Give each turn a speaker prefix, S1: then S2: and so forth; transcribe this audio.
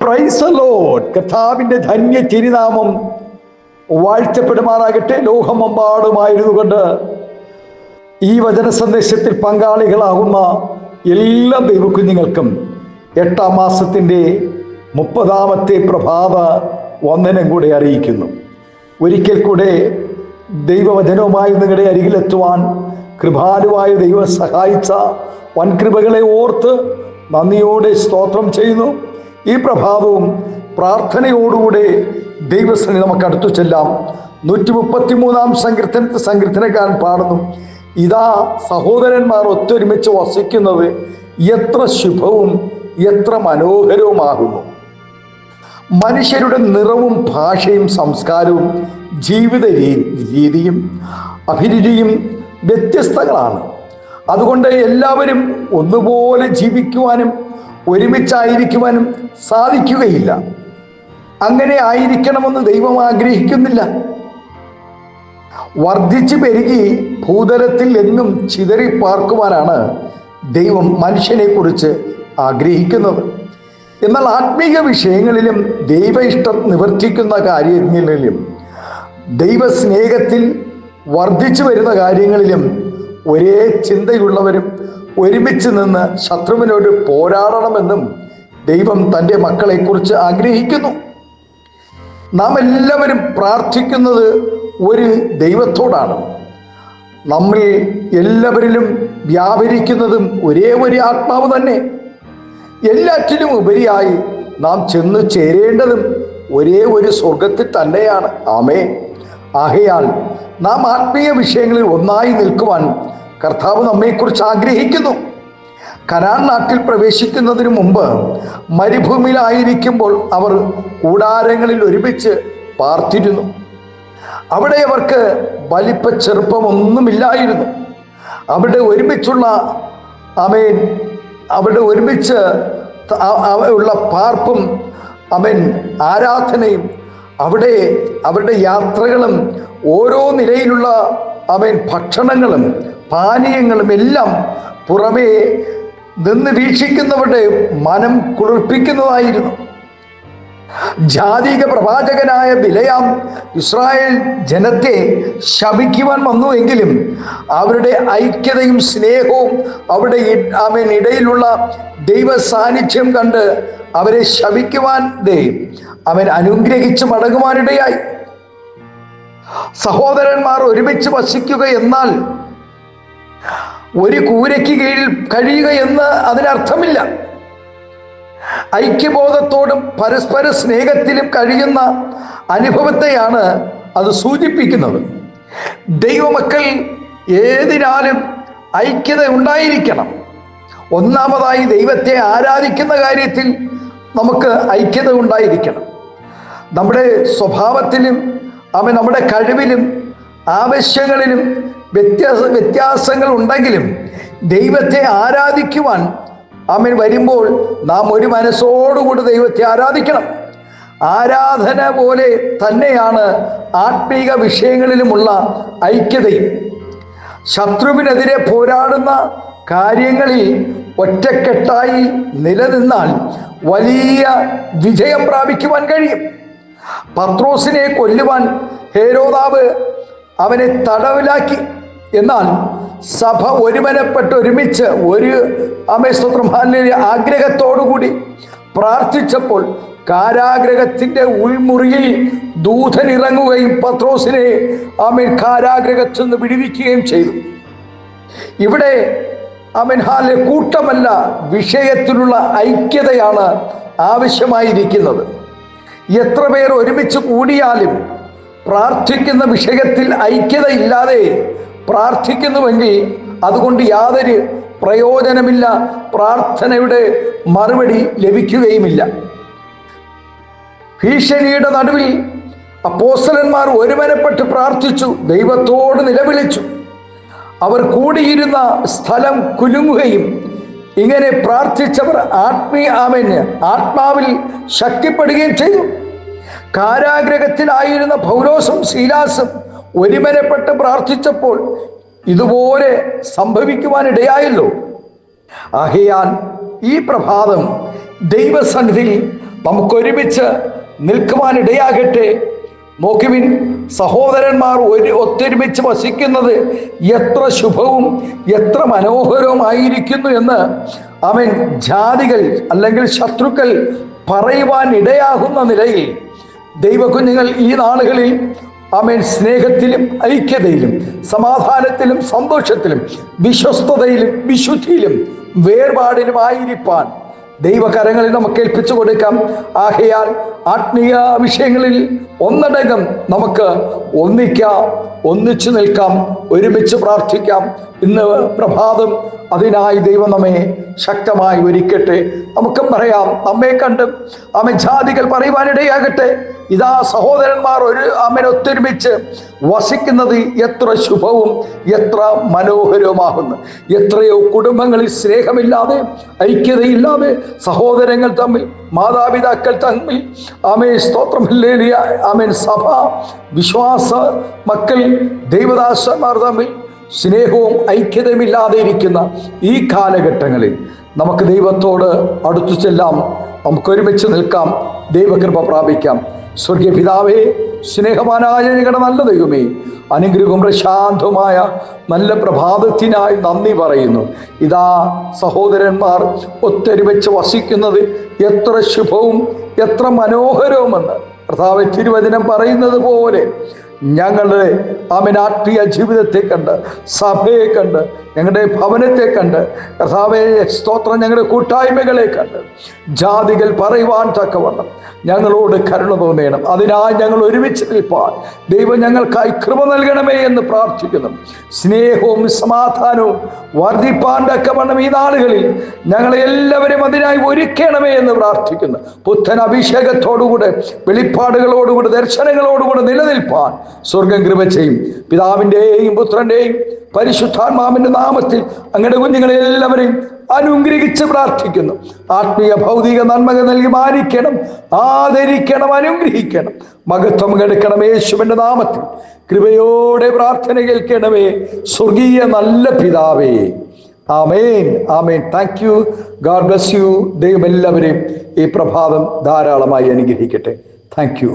S1: Praise the Lord. കർത്താവിൻ്റെ ധന്യ തിരുനാമം വാഴ്ത്തപ്പെടുമാറാകട്ടെ. ലോകമെമ്പാടുമായിരുന്നു കൊണ്ട് ഈ വചന സന്ദേശത്തിൽ പങ്കാളികളാകുന്ന എല്ലാ ദൈവകുഞ്ഞുങ്ങൾക്കും 8-ാം മാസത്തിൻ്റെ 30-ാമത്തെ പ്രഭാത വന്ദനം കൂടെ അറിയിക്കുന്നു. ഒരിക്കൽ കൂടെ ദൈവവചനവുമായി നിങ്ങളുടെ അരികിലെത്തുവാൻ കൃപാലുവായ ദൈവം സഹായിച്ച വൻകൃപകളെ ഓർത്ത് നന്ദിയോടെ സ്തോത്രം ചെയ്യുന്നു. ഈ പ്രഭാതവും പ്രാർത്ഥനയോടുകൂടെ ദൈവസന്നിധി നമുക്ക് അടുത്തു ചെല്ലാം. 133-ാം സങ്കീർത്തനക്കാരൻ പാടുന്നു, ഇതാ സഹോദരന്മാർ ഒത്തൊരുമിച്ച് വസിക്കുന്നത് എത്ര ശുഭവും എത്ര മനോഹരവുമാകുന്നു. മനുഷ്യരുടെ നിറവും ഭാഷയും സംസ്കാരവും ജീവിത രീതിയും അഭിരുചിയും വ്യത്യസ്തങ്ങളാണ്. അതുകൊണ്ട് എല്ലാവരും ഒന്നുപോലെ ജീവിക്കുവാനും ഒരുമിച്ചായിരിക്കുവാനും സാധിക്കുകയില്ല. അങ്ങനെ ആയിരിക്കണമെന്ന് ദൈവം ആഗ്രഹിക്കുന്നില്ല. വർദ്ധിച്ചു പെരുകി ഭൂതലത്തിൽ എങ്ങും ചിതറി പാർക്കുവാനാണ് ദൈവം മനുഷ്യനെ കുറിച്ച് ആഗ്രഹിക്കുന്നത്. എന്നാൽ ആത്മീയ വിഷയങ്ങളിലും ദൈവ ഇഷ്ടം നിവർത്തിക്കുന്ന കാര്യങ്ങളിലും ദൈവസ്നേഹത്തിൽ വർദ്ധിച്ചു വരുന്ന കാര്യങ്ങളിലും ഒരേ ചിന്തയുള്ളവരും ഒരുമിച്ച് നിന്ന് ശത്രുവിനോട് പോരാടണമെന്നും ദൈവം തൻ്റെ മക്കളെക്കുറിച്ച് ആഗ്രഹിക്കുന്നു. നാം എല്ലാവരും പ്രാർത്ഥിക്കുന്നത് ഒരു ദൈവത്തോടാണ്. നമ്മൾ എല്ലാവരിലും വ്യാപരിക്കുന്നതും ഒരേ ഒരു ആത്മാവ് തന്നെ. എല്ലാറ്റിലും ഉപരിയായി നാം ചെന്ന് ചേരേണ്ടതും ഒരേ ഒരു സ്വർഗത്തിൽ തന്നെയാണ്. ആമേൻ. ആകയാൽ നാം ആത്മീയ വിഷയങ്ങളിൽ ഒന്നായി നിൽക്കുവാൻ കർത്താവ് നമ്മെക്കുറിച്ച് ആഗ്രഹിക്കുന്നു. കനാൻ നാട്ടിൽ പ്രവേശിക്കുന്നതിന് മുമ്പ് മരുഭൂമിയിലായിരിക്കുമ്പോൾ അവർ കൂടാരങ്ങളിൽ ഒരുമിച്ച് പാർത്തിരുന്നു. അവിടെ അവർക്ക് വലിപ്പ ചെറുപ്പമൊന്നുമില്ലായിരുന്നു. അവിടെ ഒരുമിച്ചുള്ള അവിടെ ഒരുമിച്ച് ഉള്ള പാർപ്പും ആരാധനയും അവിടെ അവരുടെ യാത്രകളും ഓരോ നിലയിലുള്ള ഭക്ഷണങ്ങളും പാനീയങ്ങളും എല്ലാം പുറമേ നിന്ന് വീക്ഷിക്കുന്നവരുടെ മനം കുളിർപ്പിക്കുന്നതായിരുന്നു. ജാതിക പ്രവാചകനായ ബിലയാം ഇസ്രായേൽ ജനത്തെ ശപിക്കുവാൻ വന്നു എങ്കിലും അവരുടെ ഐക്യതയും സ്നേഹവും അവിടെ ഇടയിലുള്ള ദൈവ സാന്നിധ്യം കണ്ട് അവരെ ശപിക്കുവാൻ അവൻ അനുഗ്രഹിച്ച് മടങ്ങുവാനിടയായി. സഹോദരന്മാർ ഒരുമിച്ച് വസിക്കുക എന്നാൽ ഒരു കൂരയ്ക്ക് കീഴിൽ കഴിയുക എന്ന് അതിനർത്ഥമില്ല. ഐക്യബോധത്തോടും പരസ്പര സ്നേഹത്തിലും കഴിയുന്ന അനുഭവത്തെയാണ് അത് സൂചിപ്പിക്കുന്നത്. ദൈവമക്കൾ ഏതിനാലും ഐക്യത ഉണ്ടായിരിക്കണം. ഒന്നാമതായി ദൈവത്തെ ആരാധിക്കുന്ന കാര്യത്തിൽ നമുക്ക് ഐക്യത ഉണ്ടായിരിക്കണം. നമ്മുടെ സ്വഭാവത്തിലും നമ്മുടെ കഴിവിലും ആവശ്യങ്ങളിലും വ്യത്യാസങ്ങൾ ഉണ്ടെങ്കിലും ദൈവത്തെ ആരാധിക്കുവാൻ വരുമ്പോൾ നാം ഒരു മനസ്സോടുകൂടി ദൈവത്തെ ആരാധിക്കണം. ആരാധന പോലെ തന്നെയാണ് ആത്മീക വിഷയങ്ങളിലുമുള്ള ഐക്യതയും. ശത്രുവിനെതിരെ പോരാടുന്ന കാര്യങ്ങളിൽ ഒറ്റക്കെട്ടായി നിലനിന്നാൽ വലിയ വിജയം പ്രാപിക്കുവാൻ കഴിയും. പത്രോസിനെ കൊല്ലുവാൻ ഹേരോദാവ് അവനെ തടവിലാക്കി. എന്നാൽ സഭ ഒരുമിച്ച് ഒരു ആഗ്രഹത്തോടുകൂടി പ്രാർത്ഥിച്ചപ്പോൾ കാരാഗ്രഹത്തിൻ്റെ ഉൾമുറിയിൽ ദൂതൻ ഇറങ്ങുകയും പത്രോസിനെ കാരാഗ്രഹത്തിൽ നിന്ന് വിടുവിക്കുകയും ചെയ്തു. ഇവിടെ കൂട്ടമല്ല, വിഷയത്തിലുള്ള ഐക്യതയാണ് ആവശ്യമായിരിക്കുന്നത്. എത്ര പേർ ഒരുമിച്ച് കൂടിയാലും പ്രാർത്ഥിക്കുന്ന വിഷയത്തിൽ ഐക്യത ഇല്ലാതെ പ്രാർത്ഥിക്കുന്നുവെങ്കിൽ അതുകൊണ്ട് യാതൊരു പ്രയോജനമില്ല, പ്രാർത്ഥനയുടെ മറുപടി ലഭിക്കുകയുമില്ല. ഭീഷണിയുടെ നടുവിൽ അപ്പോസ്തലന്മാർ ഒരുമനപ്പെട്ട് പ്രാർത്ഥിച്ചു, ദൈവത്തോട് നിലവിളിച്ചു. അവർ കൂടിയിരുന്ന സ്ഥലം കുലുങ്ങുകയും ഇങ്ങനെ പ്രാർത്ഥിച്ചവർ ആത്മാവിൽ ശക്തിപ്പെടുകയും ചെയ്തു. കാരാഗ്രഹത്തിലായിരുന്ന പൗലോസും ശീലാസും ഒരുമനപ്പെട്ട് പ്രാർത്ഥിച്ചപ്പോൾ ഇതുപോലെ സംഭവിക്കുവാനിടയായല്ലോ. ആകയാൽ ഈ പ്രഭാതം ദൈവസന്നിധിയിൽ നമുക്കൊരുമിച്ച് നിൽക്കുവാനിടയാകട്ടെ. നോക്കുവിൻ, സഹോദരന്മാർ ഒത്തൊരുമിച്ച് വസിക്കുന്നത് എത്ര ശുഭവും എത്ര മനോഹരവുമായിരിക്കുന്നു എന്ന് അവൻ ജാതികൾ അല്ലെങ്കിൽ ശത്രുക്കൾ പറയുവാൻ ഇടയാകുന്ന നിലയിൽ ദൈവകുഞ്ഞുങ്ങൾ ഈ നാളുകളിൽ ആമേൻ സ്നേഹത്തിലും ഐക്യതയിലും സമാധാനത്തിലും സന്തോഷത്തിലും വിശ്വസ്തതയിലും വിശുദ്ധിയിലും വേർപാടിലുമായിരിക്കാൻ ദൈവകരങ്ങളിൽ നമുക്ക് ഏൽപ്പിച്ചു കൊടുക്കാം. ആകയാൽ ആത്മീയ വിഷയങ്ങളിൽ ഒന്നടങ്കം നമുക്ക് ഒന്നിക്കാം, ഒന്നിച്ചു നിൽക്കാം, ഒരുമിച്ച് പ്രാർത്ഥിക്കാം. ഇന്ന് പ്രഭാതം അതിനായി ദൈവം നമ്മെ ശക്തമായി ഒരുക്കട്ടെ. നമുക്കും പറയാം, നമ്മെ കണ്ടും ജാതികൾ പറയുവാനിടയാകട്ടെ, ഇതാ സഹോദരന്മാർ ഒത്തൊരുമിച്ച് വസിക്കുന്നത് എത്ര ശുഭവും എത്ര മനോഹരവുമാകുന്നു. എത്രയോ കുടുംബങ്ങളിൽ സ്നേഹമില്ലാതെ, ഐക്യതയില്ലാതെ, സഹോദരങ്ങൾ തമ്മിൽ, മാതാപിതാക്കൾ തമ്മിൽ, സ്തോത്രം ഹല്ലേലൂയ, സഭ, വിശ്വാസ മക്കൾ, ദൈവദാസന്മാർ തമ്മിൽ സ്നേഹവും ഐക്യതയുമില്ലാതെ ഇരിക്കുന്ന ഈ കാലഘട്ടങ്ങളിൽ നമുക്ക് ദൈവത്തോട് അടുത്തു ചെല്ലാം, നമുക്കൊരുമിച്ച് നിൽക്കാം, ദൈവകൃപ പ്രാപിക്കാം. സ്വർഗീയ പിതാവേ, സ്നേഹവാനായ ഞങ്ങളുടെ നല്ല ദൈവമേ, അനുഗ്രഹവും പ്രശാന്തവുമായ നല്ല പ്രഭാതത്തിനായി നന്ദി പറയുന്നു. ഇതാ സഹോദരന്മാർ ഒത്തൊരുമിച്ച് വസിക്കുന്നത് എത്ര ശുഭവും എത്ര മനോഹരവുമെന്ന് കർത്താവേ തിരുവചനം പറയുന്നത് പോലെ ഞങ്ങളുടെ ആത്മീയ ജീവിതത്തെ കണ്ട്, സഭയെ കണ്ട്, ഞങ്ങളുടെ ഭവനത്തെ കണ്ട്, കർത്താവേ സ്തോത്രം, ഞങ്ങളുടെ കൂട്ടായ്മകളെ കണ്ട് ജാതികൾ പറയുവാൻ തക്കവണ്ണം ഞങ്ങളോട് കരുണ തോന്നണം. അതിനായി ഞങ്ങൾ ഒരുമിച്ച് നിൽപ്പാൻ ദൈവം ഞങ്ങൾക്കായി കൃപ നൽകണമേ എന്ന് പ്രാർത്ഥിക്കുന്നു. സ്നേഹവും സമാധാനവും വർദ്ധിപ്പാൻ തക്കവണ്ണം ഈ നാളുകളിൽ ഞങ്ങളെ എല്ലാവരും അതിനായി ഒരുക്കണമേ എന്ന് പ്രാർത്ഥിക്കുന്നു. പുത്തൻ അഭിഷേകത്തോടുകൂടെ, വെളിപ്പാടുകളോടുകൂടെ, ദർശനങ്ങളോടുകൂടെ നിലനിൽപ്പാൻ സ്വർഗം കൃപ ചെയ്യും. പിതാവിൻ്റെയും പുത്രൻ്റെയും പരിശുദ്ധാത്മാവിൻ്റെ നാമത്തിൽ അങ്ങയുടെ കുഞ്ഞുങ്ങളെ എല്ലാവരെയും അനുഗ്രഹിച്ച് പ്രാർത്ഥിക്കുന്നു. ആത്മീയ ഭൗതിക നന്മകൾ നൽകി മാനിക്കണം, ആദരിക്കണം, അനുഗ്രഹിക്കണം, മഹത്വം കെടുക്കണം. യേശുവിൻ്റെ നാമത്തിൽ കൃപയോടെ പ്രാർത്ഥന കേൾക്കണമേ സ്വർഗീയ നല്ല പിതാവേ. ആമേൻ, ആമേൻ. Thank you. God bless you. ദൈവം എല്ലാവരെയും ഈ പ്രഭാതം ധാരാളമായി അനുഗ്രഹിക്കട്ടെ. Thank U.